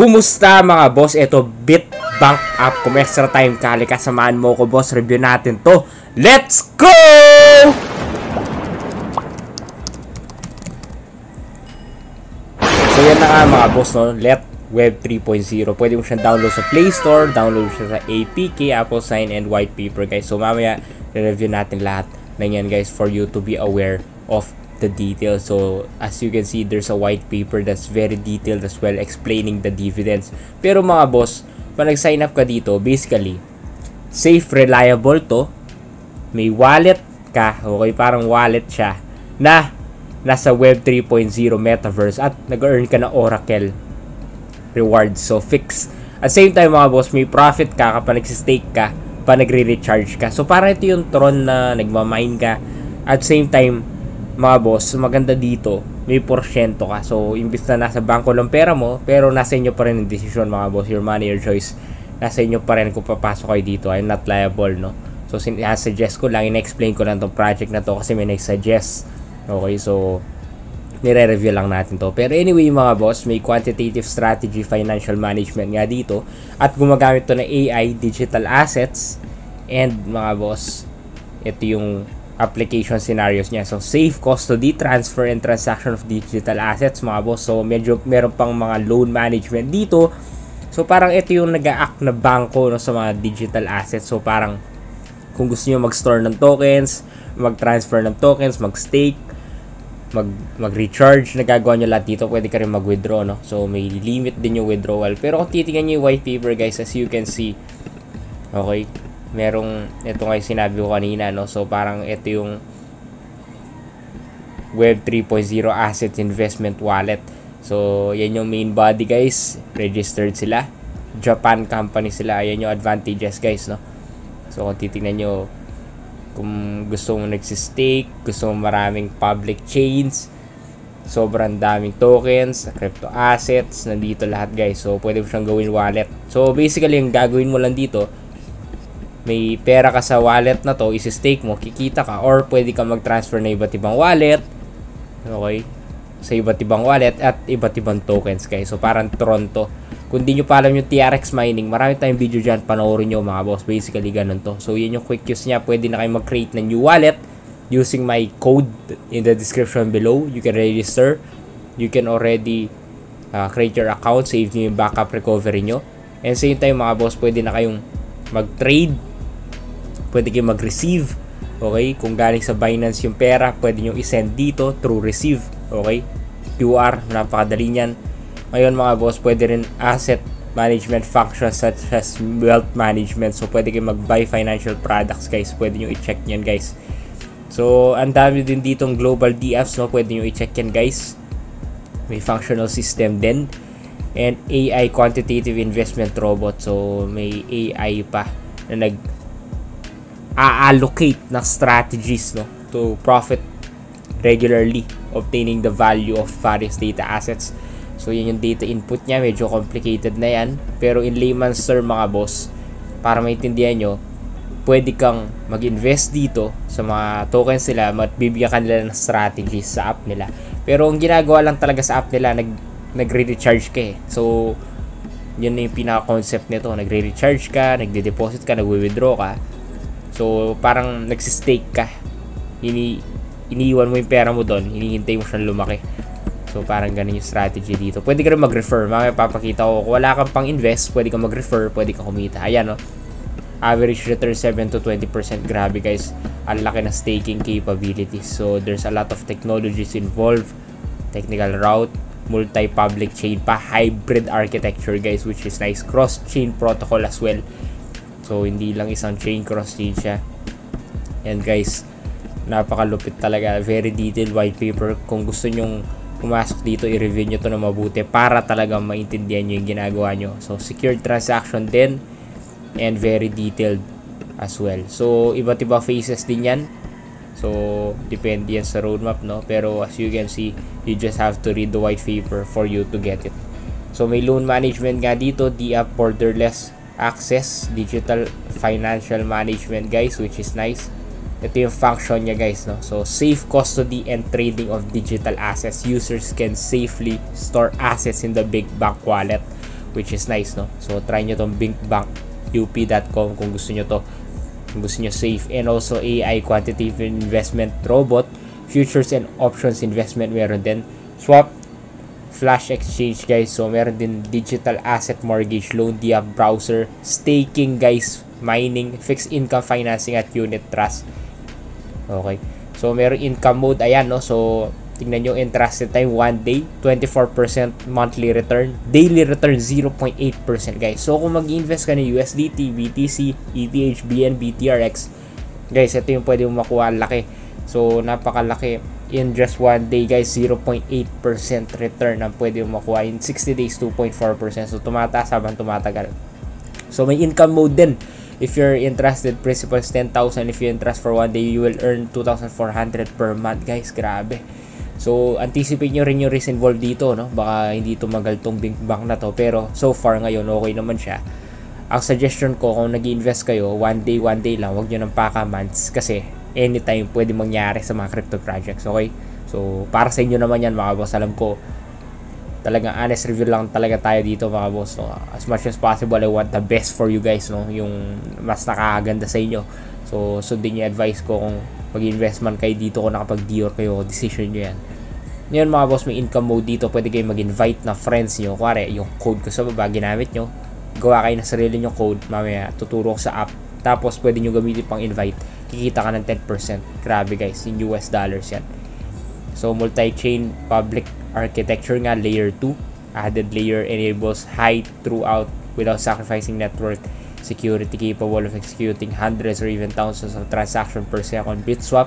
Kumusta mga boss? Ito Bitbank app. Kung extra time kali kasamahan mo ko boss, review natin to. Let's go! So yan na nga mga boss, no? Let Web 3.0. Pwede mo siyang download sa Play Store, download siya sa APK, Apple Sign, and White Paper guys. So mamaya re-review natin lahat ng yan guys for you to be aware of the details. So as you can see, there's a white paper that's very detailed as well, explaining the dividends. Pero mga boss, pag nag-sign up ka dito, basically safe, reliable to. May wallet ka, okay, parang wallet siya na nasa Web 3.0 metaverse at nag-earn ka na Oracle rewards. So fix. At same time mga boss, may profit ka kapag nagsistake ka, pa nagre-recharge ka. So parang ito yung Tron na nagmamine ka. At same time mga boss, maganda dito, may porsyento ka. So imbis na nasa bangko lang pera mo, pero nasa inyo pa rin ang decision mga boss. Your money, your choice. Nasa inyo pa rin kung papasok kayo dito. I'm not liable, no? So suggest ko lang, in-explain ko lang tong project na to kasi may nag-suggest. Okay, so nire-review lang natin to. Pero anyway mga boss, may quantitative strategy financial management nga dito. At gumagamit to na AI, digital assets. And mga boss, ito yung application scenarios niya. So safe custody, transfer, and transaction of digital assets mga boss. So medyo meron pang mga loan management dito. So parang ito yung nag-a-act na bangko, no, sa mga digital assets. So parang kung gusto niyo mag-store ng tokens, mag-transfer ng tokens, mag-stake, mag-recharge, nagagawa nyo lahat dito. Pwede ka rin mag-withdraw, no? So may limit din yung withdrawal. Pero kung titingnan nyo yung white paper guys, as you can see, okay, merong, ito nga yung sinabi ko kanina, no? So parang ito yung Web 3.0 Asset Investment Wallet. So yan yung main body guys, registered sila, Japan company sila. Ayan yung advantages guys, no? So kung titingnan nyo, kung gusto mo nagsistake, gusto mo maraming public chains, sobrang daming tokens, crypto assets, nandito lahat guys. So pwede mo siyang gawin wallet. So basically yung gagawin mo lang dito, may pera ka sa wallet na to, isi-stake mo, kikita ka, or pwede ka mag-transfer na iba't ibang wallet, okay, sa iba't ibang wallet at iba't ibang tokens guys. So parang Toronto. Kung di nyo pa alam yung TRX mining, marami tayong video dyan, panoorin nyo mga boss. Basically ganun to. So yun yung quick use nya. Pwede na kayo mag-create ng new wallet using my code in the description below. You can register, you can already create your account, save nyo yung backup recovery nyo, and same time mga boss, pwede na kayong mag-trade, pwede kayong mag-receive, okay, kung galing sa Binance yung pera, pwede nyo i-send dito through receive, okay, QR, napakadali nyan. Ngayon mga boss, pwede rin asset management functions such as wealth management. So pwede kayong mag-buy financial products guys, pwede nyo i-check yan guys. So ang dami din ditong global DFs, no? Pwede nyo i-check yan guys. May functional system din, and AI quantitative investment robot. So may AI pa na nag-allocate ng strategies, no, to profit regularly, obtaining the value of various data assets. So yun yung data input niya, medyo complicated na yan. Pero in layman's term mga boss, para maintindihan nyo, pwede kang mag-invest dito sa mga tokens nila, bibigyan ka nila ng strategies sa app nila. Pero ang ginagawa lang talaga sa app nila, nagre-recharge ka eh. So yun yung pinaka-concept nito, nagre-recharge ka, nagde-deposit ka, nagwi-withdraw ka. So parang nagsistake ka, iniiwan mo yung pera mo doon, hinihintay mo siyang lumaki. So parang ganun yung strategy dito. Pwede ka rin mag-refer. Mamaya papakita ko. Kung wala kang pang invest, pwede kang mag-refer, pwede kang kumita. Ayan, no? Average return 7 to 20%. Grabe guys. Ang laki na staking capabilities. So there's a lot of technologies involved. Technical route, multi-public chain pa, hybrid architecture guys, which is nice. Cross-chain protocol as well. So hindi lang isang chain, cross-chain siya. And guys, napakalupit talaga. Very detailed white paper. Kung gusto nyong pumasok dito, i-review nyo to na mabuti para talaga maintindihan nyo yung ginagawa nyo. So secured transaction din, and very detailed as well. So iba't iba phases din yan. So depende yan sa roadmap, no? Pero as you can see, you just have to read the white paper for you to get it. So may loan management nga dito, DApp, borderless access, digital financial management guys, which is nice. Ito yung function niya guys, no? So safe custody and trading of digital assets. Users can safely store assets in the Bitbank wallet which is nice, no? So try nyo tong binkbankup.com kung gusto nyo to, kung gusto nyo safe. And also AI quantitative investment robot, futures and options investment meron din, swap, flash exchange guys, so meron din digital asset mortgage loan, dia browser, staking guys, mining, fixed income financing at unit trust. Okay, so meron income mode, ayan, no? So tingnan nyo, interest time 1 day 24% monthly return, daily return 0.8% guys. So kung mag-invest ka ng USDT, BTC, ETH, BNB, TRX guys, ito yung pwede mo makuha, laki. So napakalaki in just 1 day guys, 0.8% return ang pwede mo makuha in 60 days, 2.4%. So tumataas habang tumatagal. So may income mode din. If you're interested, principal is 10,000. If you interest for 1 day, you will earn 2,400 per month guys. Grabe. So anticipate nyo rin yung risk involved dito, no? Baka hindi tumagal tong bank na to, pero so far ngayon okay naman siya. Ang suggestion ko, kung nag-invest kayo 1 day lang, wag nyo ng paka months, kasi anytime pwede mangyari sa mga crypto projects. Okay, so para sa inyo naman yan mga boss. Alam ko talagang honest review lang talaga tayo dito mga boss, no? As much as possible, I want the best for you guys, no? Yung mas nakakaganda sa inyo. So sundin yung advice ko. Kung mag-invest man kayo dito, kung nakapag-Dior kayo, decision nyo yan. Ngayon mga boss, may income mode dito. Pwede kayo mag-invite na friends nyo. Kuwari, yung code ko sa baba, ginamit nyo, gawa kayo na sarili nyo code, mamaya tuturo ko sa app, tapos pwede nyo gamitin pang invite, kikita ka ng 10%. Grabe guys, in US dollars yan. So multi-chain public architecture nga, layer 2, added layer enables high throughput without sacrificing network security, capable of executing hundreds or even thousands of transactions per second. BitSwap,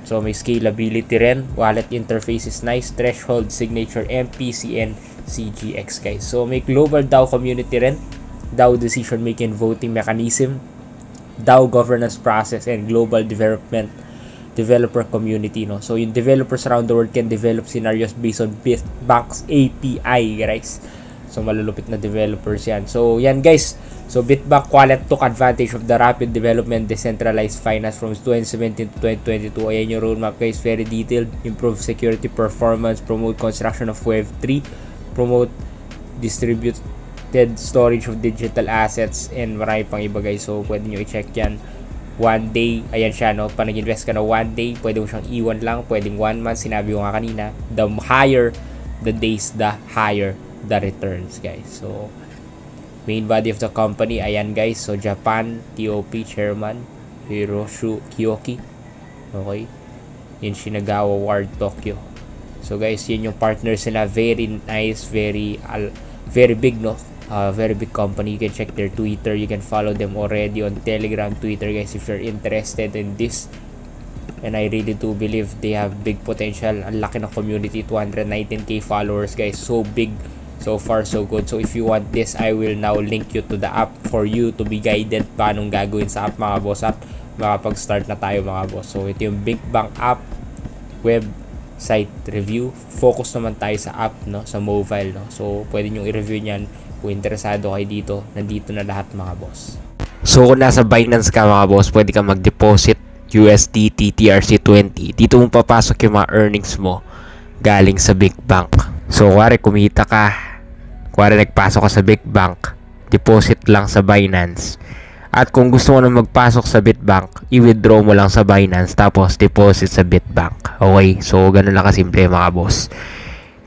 so may scalability rin, wallet interface is nice, threshold, signature, MPC, and CGX guys. So may global DAO community rin, DAO decision making voting mechanism, DAO governance process, and global developer community, no? So yung developers around the world can develop scenarios based on Bitbank's API guys. So malulupit na developers yan. So yan guys, so Bitbank Wallet took advantage of the rapid development decentralized finance from 2017 to 2022. Ayan yung roadmap guys, very detailed. Improve security performance, promote construction of Web3, promote distributed storage of digital assets, and marami pang iba guys. So pwede nyo i-check yan. 1 day, ayan siya, no? Pag nag-invest ka na 1 day, pwede mo siyang iwan lang, pwedeng 1 month, sinabi ko nga kanina. The higher the days, the higher the returns guys. So main body of the company, ayan guys, so Japan, TOP chairman Hiroshi Kiyoki. Okay, yun Shinagawa Ward Tokyo. So guys, yun yung partners nila, very nice, very big, no? Very big company. You can check their Twitter, you can follow them already on Telegram, Twitter guys, if you're interested in this. And I really do believe they have big potential. Ang laki ng community, 219k followers guys, so big. So far so good. So if you want this, I will now link you to the app for you to be guided paanong gagawin sa app mga boss, at makapag-start na tayo mga boss. So ito yung Binkbank app website review. Focus naman tayo sa app, no, sa mobile, no. So pwede nyo i-review nyan kung interesado kayo dito. Nandito na lahat mga boss. So kung nasa Binance ka mga boss, pwede ka mag-deposit USDT TRC20. Dito mo papasok yung mga earnings mo galing sa Binkbank. So kuwari kumita ka, kuwari nagpasok ka sa Binkbank, deposit lang sa Binance. At kung gusto mo na magpasok sa Bitbank, i-withdraw mo lang sa Binance, tapos deposit sa Bitbank. Okay, so ganun lang kasimple mga boss.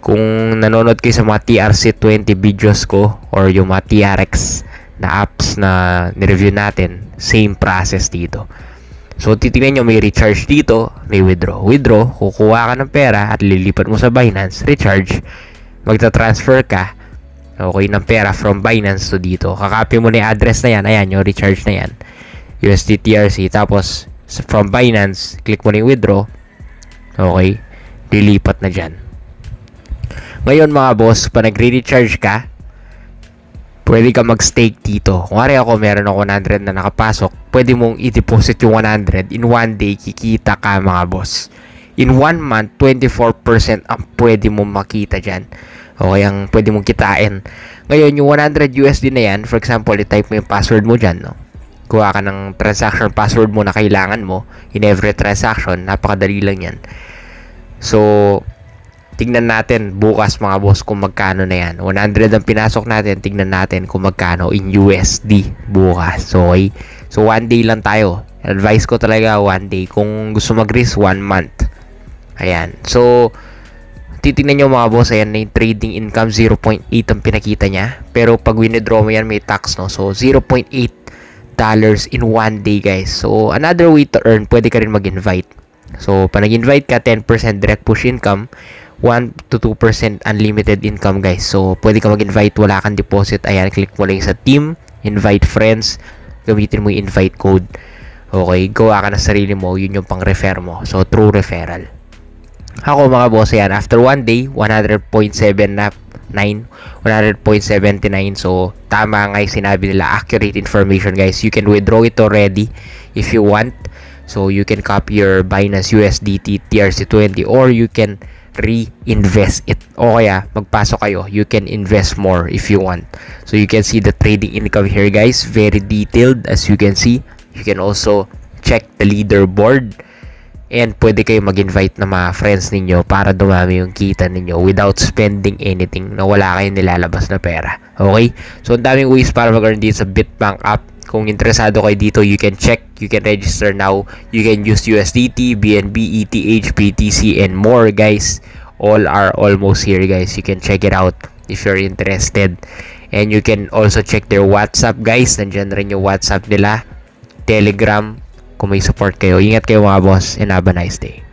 Kung nanonood kayo sa mga TRC20 videos ko or yung mga TRX na apps na nireview natin, same process dito. So titingnan nyo, may recharge dito, may withdraw. Withdraw, kukuha ka ng pera at lilipat mo sa Binance. Recharge, magta-transfer ka, okay, ng pera from Binance to dito. Kakopy mo na yung address na yan, ayan yung recharge na yan, USD TRC. Tapos from Binance, click mo na yung withdraw, okay, lilipat na dyan. Ngayon mga boss, pa nagre-recharge ka, pwede ka mag-stake dito. Kung ako, meron ako 100 na nakapasok, pwede mong i-deposit yung 100. In 1 day, kikita ka mga boss. In 1 month, 24% ang pwede mong makita dyan. Okay, ang pwede mong kitain. Ngayon, yung 100 USD na yan, for example, i-type mo yung password mo dyan, no? Kuha ka ng transaction password mo na kailangan mo in every transaction. Napakadali lang yan. So, tignan natin bukas mga boss kung magkano na yan. 100 ang pinasok natin, tignan natin kung magkano in USD bukas. Okay? So 1 day lang tayo. Advice ko talaga 1 day. Kung gusto mag-risk, 1 month. Ayan. So titignan nyo mga boss, ayan na yung trading income, 0.8 ang pinakita niya. Pero pag winidraw mo yan, may tax, no? So 0.8 dollars in 1 day, guys. So another way to earn, pwede ka rin mag-invite. So pag nag-invite ka, 10% direct push income, 1 to 2% unlimited income, guys. So pwede ka mag-invite, wala kang deposit. Ayan, click mo lang sa team, invite friends, gamitin mo yung invite code. Okay, gawa ka na sarili mo, yun yung pang-refer mo. So true referral. Ako mga boss, yan, after 1 day, 100.79, 100.79. So tama nga yung sinabi nila, accurate information, guys. You can withdraw it already if you want. So you can copy your Binance USDT TRC20 or you can reinvest it. O kaya magpasok kayo, you can invest more if you want. So you can see the trading income here, guys, very detailed as you can see. You can also check the leaderboard. And pwede kayo mag-invite na mga friends ninyo para dumami yung kita ninyo without spending anything na wala kayong nilalabas na pera. Okay? So, ang daming ways para mag-earn dito sa Bitbank app. Kung interesado kayo dito, you can check. You can register now. You can use USDT, BNB, ETH, BTC, and more, guys. All are almost here, guys. You can check it out if you're interested. And you can also check their WhatsApp, guys. Nandiyan rin yung WhatsApp nila. Telegram, kung may support kayo. Ingat kayo mga boss and have a nice day.